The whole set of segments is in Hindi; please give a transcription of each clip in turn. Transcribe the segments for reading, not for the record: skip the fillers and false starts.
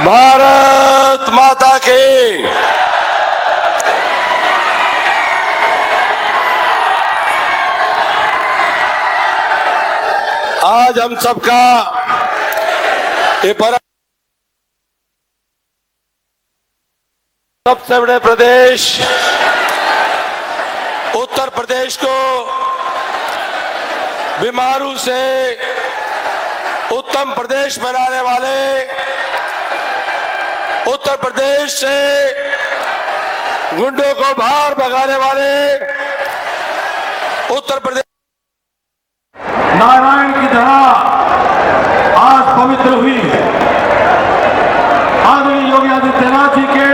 भारत माता की। आज हम सबका ये सबसे बड़े प्रदेश उत्तर प्रदेश को बीमारू से उत्तम प्रदेश बनाने वाले, उत्तर प्रदेश से गुंडों को बाहर भगाने वाले, उत्तर प्रदेश नारायण की धरा आज पवित्र हुई। आदरणीय योगी आदित्यनाथ जी के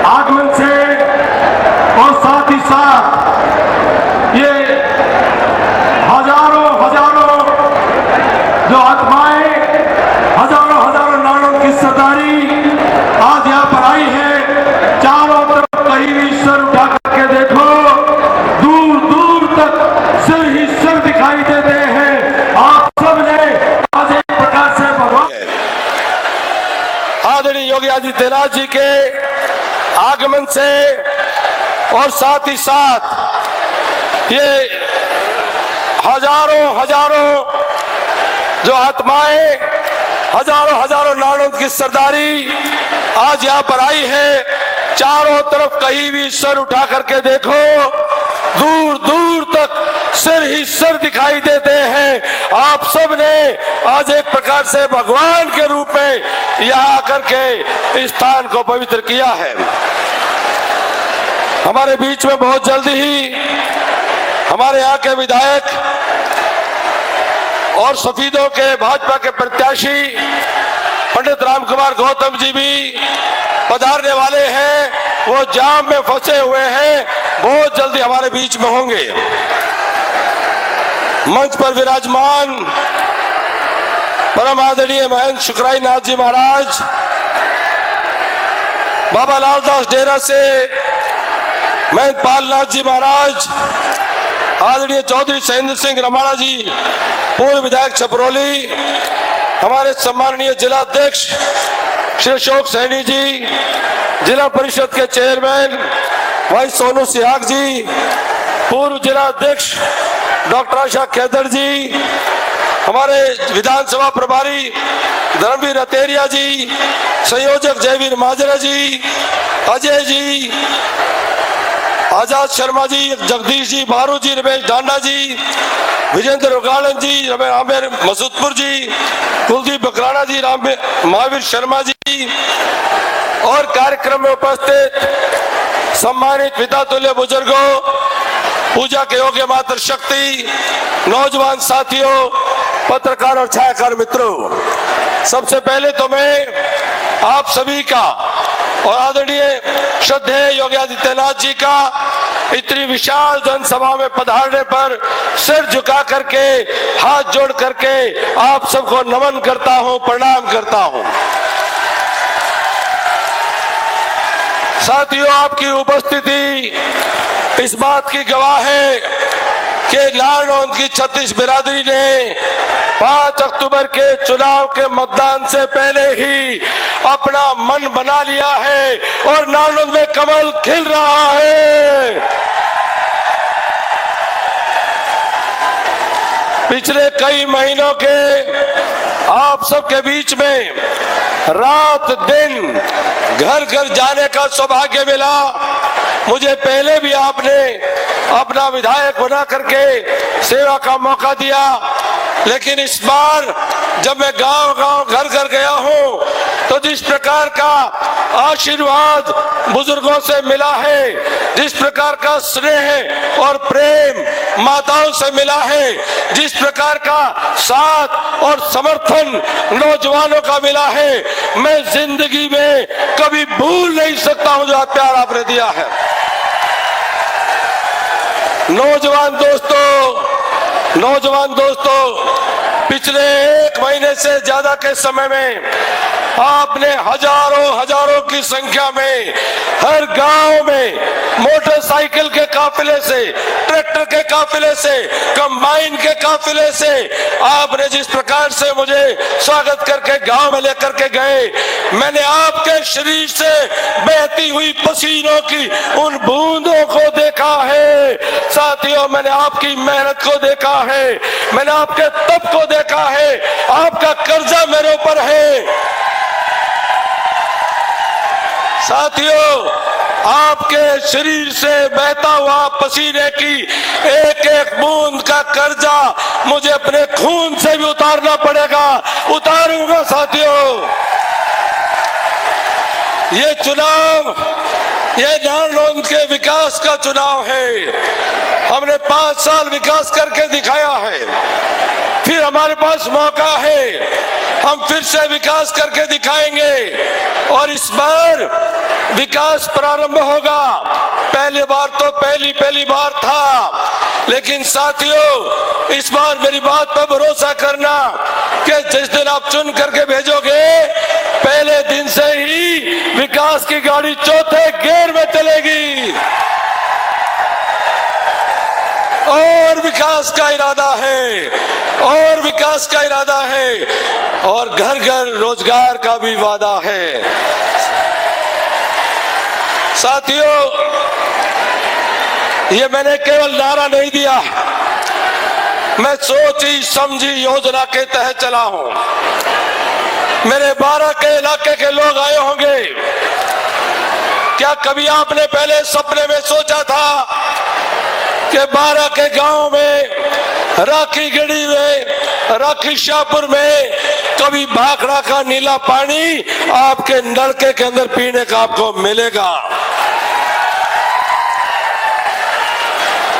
आगमन से और साथ ही साथ ये हजारों हजारों जो आत्माएं, हजारों हजारों नारों की सरदारी आज यहाँ पर आई है। चारों तरफ कहीं भी सर उठा करके देखो, दूर दूर तक सिर ही सिर दिखाई देते हैं। आप सब ने आज एक प्रकार से भगवान आदरणीय योगी आदित्यनाथ जी के आगमन से और साथ ही साथ ये हजारों हजारों जो आत्माएं, हजारों हजारों नारों की सरदारी आज यहाँ पर आई है। चारों तरफ कहीं भी सर उठा करके देखो, दूर दूर तक सिर ही सिर दिखाई देते हैं। आप सब ने आज एक प्रकार से भगवान के रूप में यहाँ आकर के इस स्थान को पवित्र किया है। हमारे बीच में बहुत जल्दी ही हमारे यहाँ के विधायक और सफीदों के भाजपा के प्रत्याशी पंडित रामकुमार गौतम जी भी पधारने वाले हैं। वो जाम में फंसे हुए हैं, बहुत जल्दी हमारे बीच में होंगे। मंच पर विराजमान परम आदरणीय महंत शुक्राई नाथ जी महाराज, बाबा लालदास डेरा से महंत पालनाथ जी महाराज, आदरणीय चौधरी सहेंद्र सिंह रमाणा जी पूर्व विधायक छपरौली, हमारे सम्माननीय जिला अध्यक्ष श्री अशोक सैनी जी, जिला परिषद के चेयरमैन भाई सोनू सिहाग जी, पूर्व जिला अध्यक्ष डॉक्टर आशा खेदर जी, हमारे विधानसभा प्रभारी धर्मवीर अतेरिया जी, संयोजक जयवीर माजरा जी, अजय जी, आजाद शर्मा जी, जगदीश जी, बारू जी, रमेश डांडा जी, विजेंद्र उगाड़न जी, आमिर मसूदपुर जी, कुलदीप बकराना जी, महावीर शर्मा जी और कार्यक्रम में उपस्थित सम्मानित पिता तुल्य बुजुर्गों, पूजा के योग्य मातृ शक्ति, नौजवान साथियों, पत्रकार और छायाकार मित्रों, सबसे पहले तो मैं आप सभी का और आदरणीय श्रद्धेय योगी आदित्यनाथ जी का इतनी विशाल जनसभा में पधारने पर सिर झुका करके, हाथ जोड़ करके आप सबको नमन करता हूं, प्रणाम करता हूं। साथियों, आपकी उपस्थिति इस बात की गवाह है कि नारनौंद की छत्तीस बिरादरी ने 5 अक्टूबर के चुनाव के मतदान से पहले ही अपना मन बना लिया है और नारनौंद में कमल खिल रहा है। पिछले कई महीनों के आप सबके बीच में रात दिन घर घर जाने का सौभाग्य मिला। मुझे पहले भी आपने अपना विधायक बना करके सेवा का मौका दिया, लेकिन इस बार जब मैं गांव गांव घर घर गया हूं तो जिस प्रकार का आशीर्वाद बुजुर्गों से मिला है, जिस प्रकार का स्नेह और प्रेम माताओं से मिला है, जिस प्रकार का साथ और समर्थन नौजवानों का मिला है, मैं जिंदगी में कभी भूल नहीं सकता हूं जो प्यार आपने दिया है। नौजवान दोस्तों, पिछले 1 महीने से ज्यादा के समय में आपने हजारों की संख्या में हर गांव में मोटरसाइकिल के काफिले से, ट्रैक्टर के काफिले से, कंबाइन के काफिले से आपने जिस प्रकार से मुझे स्वागत करके गांव में लेकर के गए, मैंने आपके शरीर से बहती हुई पसीनों की उन बूंदों को देखा है। साथियों, मैंने आपकी मेहनत को देखा है, मैंने आपके तप को देखा है, आपका कर्जा मेरे ऊपर है। साथियों, आपके शरीर से बहता हुआ पसीने की एक एक बूंद का कर्जा मुझे अपने खून से भी उतारना पड़ेगा, उतारूंगा। साथियों, ये चुनाव, ये नारनौंद के विकास का चुनाव है। हमने 5 साल विकास करके दिखाया है, फिर हमारे पास मौका है, हम फिर से विकास करके दिखाएंगे और इस बार विकास प्रारंभ होगा। पहली बार तो पहली बार था, लेकिन साथियों, इस बार मेरी बात पर भरोसा करना कि जिस दिन आप चुन करके भेजोगे, पहले दिन से ही विकास की गाड़ी चौथे गियर में चलेगी और विकास का इरादा है, और विकास का इरादा है, और घर घर रोजगार का भी वादा है। साथियों, ये मैंने केवल नारा नहीं दिया, मैं सोची समझी योजना के तहत चला हूं। मेरे 12 के इलाके के लोग आए होंगे। क्या कभी आपने पहले सपने में सोचा था कि 12 के गांव में, राखी गढ़ी में, राखी शाहपुर में कभी भाखड़ा का नीला पानी आपके नलके के अंदर पीने का आपको मिलेगा?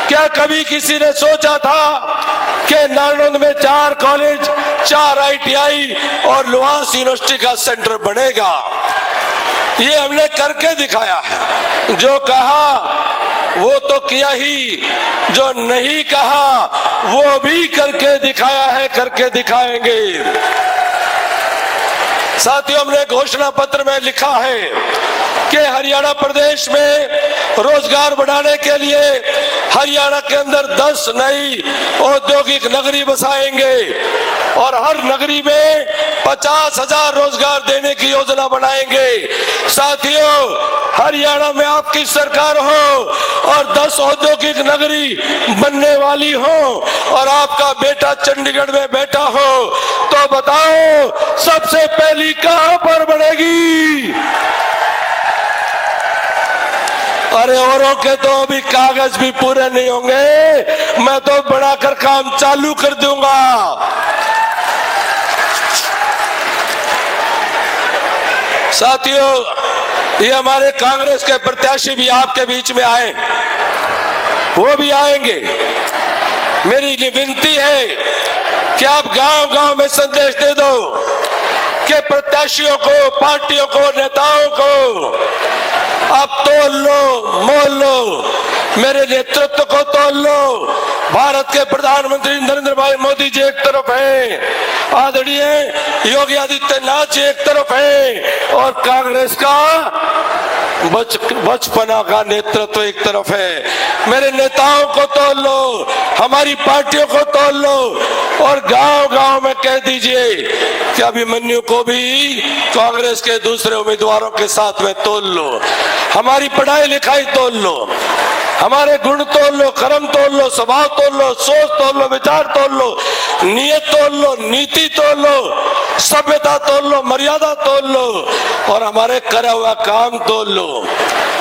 क्या कभी किसी ने सोचा था कि नारनौंद में 4 कॉलेज, 4 ITI और लुहांस यूनिवर्सिटी का सेंटर बनेगा? ये हमने करके दिखाया है। जो कहा वो तो किया ही, जो नहीं कहा वो भी करके दिखाया है, करके दिखाएंगे। साथियों, हमने घोषणा पत्र में लिखा है कि हरियाणा प्रदेश में रोजगार बढ़ाने के लिए हरियाणा के अंदर 10 नई औद्योगिक नगरी बसाएंगे और हर नगरी में 50,000 रोजगार देने की योजना बनाएंगे। साथियों, हरियाणा में आपकी सरकार हो और 10 औद्योगिक नगरी बनने वाली हो और आपका बेटा चंडीगढ़ में बैठा हो, तो बताओ सबसे पहली कहां पर बनेगी? अरे औरों के तो अभी कागज भी पूरे नहीं होंगे, मैं तो बढ़ाकर काम चालू कर दूंगा। साथियों, ये हमारे कांग्रेस के प्रत्याशी भी आपके बीच में आए, वो भी आएंगे। मेरी विनती है कि आप गांव गांव में संदेश दे दो कि प्रत्याशियों को, पार्टियों को, नेताओं को आप तोल लो, मोल लो, मेरे नेतृत्व को तोल लो। भारत के प्रधानमंत्री नरेंद्र भाई मोदी जी एक तरफ है, आदरणीय योगी आदित्यनाथ जी एक तरफ है और कांग्रेस का बचपना का नेतृत्व एक तरफ है। मेरे नेताओं को तोल लो, हमारी पार्टियों को तोल लो और गांव गांव में कह दीजिए कि अभिमन्यु को भी कांग्रेस के दूसरे उम्मीदवारों के साथ में तोल लो। हमारी पढ़ाई लिखाई तोल लो, हमारे गुण तोल लो, कर्म तोल लो, स्वभाव तोल लो, सोच तोल लो, विचार तोल लो, नियत तोल लो, नीति तोल लो, सभ्यता तोल लो, मर्यादा तोल लो और हमारे करा हुआ काम तोल लो।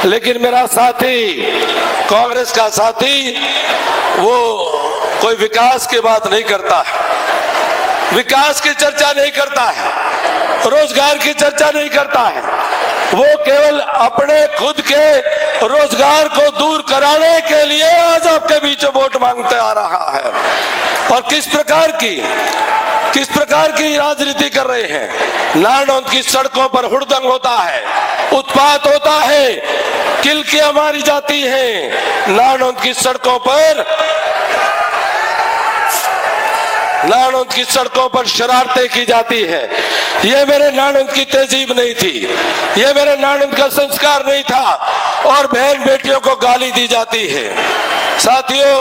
लेकिन मेरा साथी, कांग्रेस का साथी, वो कोई विकास की बात नहीं करता है, विकास की चर्चा नहीं करता है, रोजगार की चर्चा नहीं करता है। वो केवल अपने खुद के रोजगार को दूर कराने के लिए आज आपके बीच वोट मांगते आ रहा है। और किस प्रकार की राजनीति कर रहे हैं। नारनौंद की सड़कों पर हुड़दंग होता है, उत्पात होता है, किल्कियां मारी जाती हैं। नारनौंद की सड़कों पर नानौंद की सड़कों पर शरारतें की जाती है। ये मेरे नानौंद की तहजीब नहीं थी, ये मेरे नानौंद का संस्कार नहीं था, और बहन बेटियों को गाली दी जाती है। साथियों,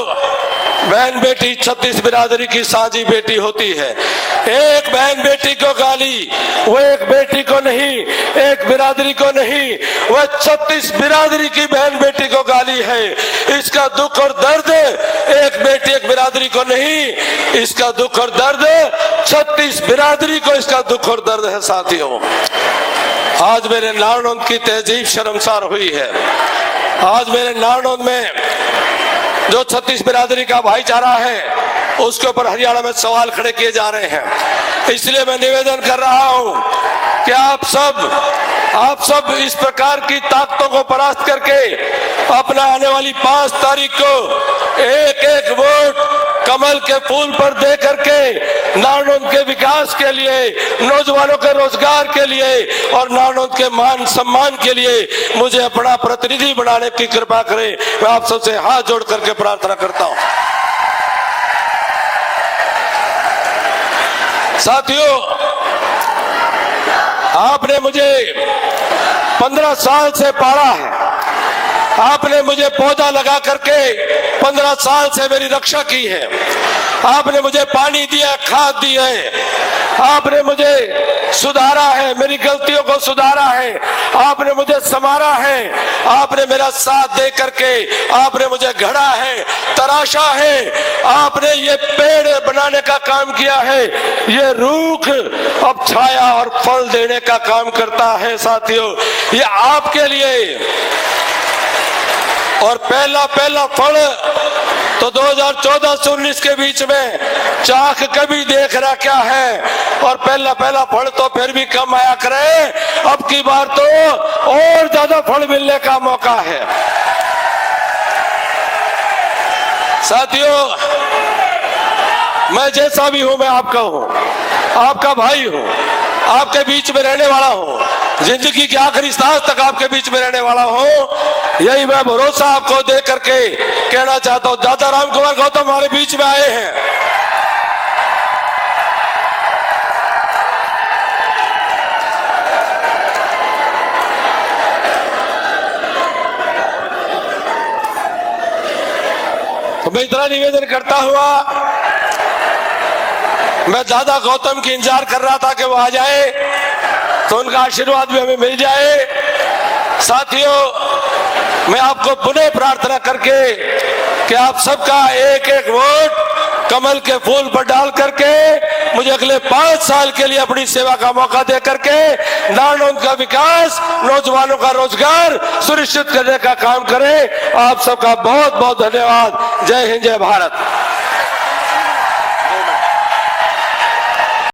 बहन बेटी 36 बिरादरी की साझी बेटी होती है। एक बहन बेटी को गाली, वो एक बेटी को नहीं, एक बिरादरी को नहीं, वह 36 बिरादरी की बहन बेटी को गाली है। इसका दुख और दर्द एक बेटी एक बिरादरी को नहीं, इसका दुख और दर्द 36 बिरादरी को इसका दुख और दर्द है। साथियों, आज मेरे नारनौंद की तहजीब शर्मसार हुई है। आज मेरे नारनौंद में जो 36 बिरादरी का भाईचारा है, उसके ऊपर हरियाणा में सवाल खड़े किए जा रहे हैं। इसलिए मैं निवेदन कर रहा हूं कि आप सब इस प्रकार की ताकतों को परास्त करके अपना आने वाली 5 तारीख को एक एक वोट कमल के फूल पर दे करके नारनौंद के विकास के लिए, नौजवानों के रोजगार के लिए और नारनौंद के मान सम्मान के लिए मुझे अपना प्रतिनिधि बनाने की कृपा करें। मैं आप सबसे हाथ जोड़ करके प्रार्थना करता हूं। साथियों, आपने मुझे 15 साल से पाला है, आपने मुझे पौधा लगा करके 15 साल से मेरी रक्षा की है, आपने मुझे पानी दिया, खाद दी है, आपने मुझे सुधारा है, मेरी गलतियों को सुधारा है, आपने मुझे संवारा है, आपने मेरा साथ दे करके आपने मुझे घड़ा है, तराशा है, आपने ये पेड़ बनाने का काम किया है, ये रूख अब छाया और फल देने का काम करता है। साथियों, ये आपके लिए, और पहला फल तो 2014 से 19 के बीच में चाक कभी देख रहा क्या है, और पहला फल तो फिर भी कम आया करे, अब की बार तो और ज्यादा फल मिलने का मौका है। साथियों, मैं जैसा भी हूं, मैं आपका हूं, आपका भाई हूं, आपके बीच में रहने वाला हूं, जिंदगी की आखिरी सांस तक आपके बीच में रहने वाला हूं। यही मैं भरोसा आपको दे करके कहना चाहता हूं। दादा राम कुमार गौतम हमारे बीच में आए हैं। तो मैं इतना निवेदन करता हुआ, मैं दादा गौतम की इंतजार कर रहा था कि वो आ जाए, तो उनका आशीर्वाद भी हमें मिल जाए। साथियों, मैं आपको पुनः प्रार्थना करके कि आप सबका एक एक वोट कमल के फूल पर डाल करके मुझे अगले 5 साल के लिए अपनी सेवा का मौका दे करके नारनौंद का विकास, नौजवानों का रोजगार सुनिश्चित करने का काम करें। आप सबका बहुत बहुत धन्यवाद। जय हिंद, जय भारत।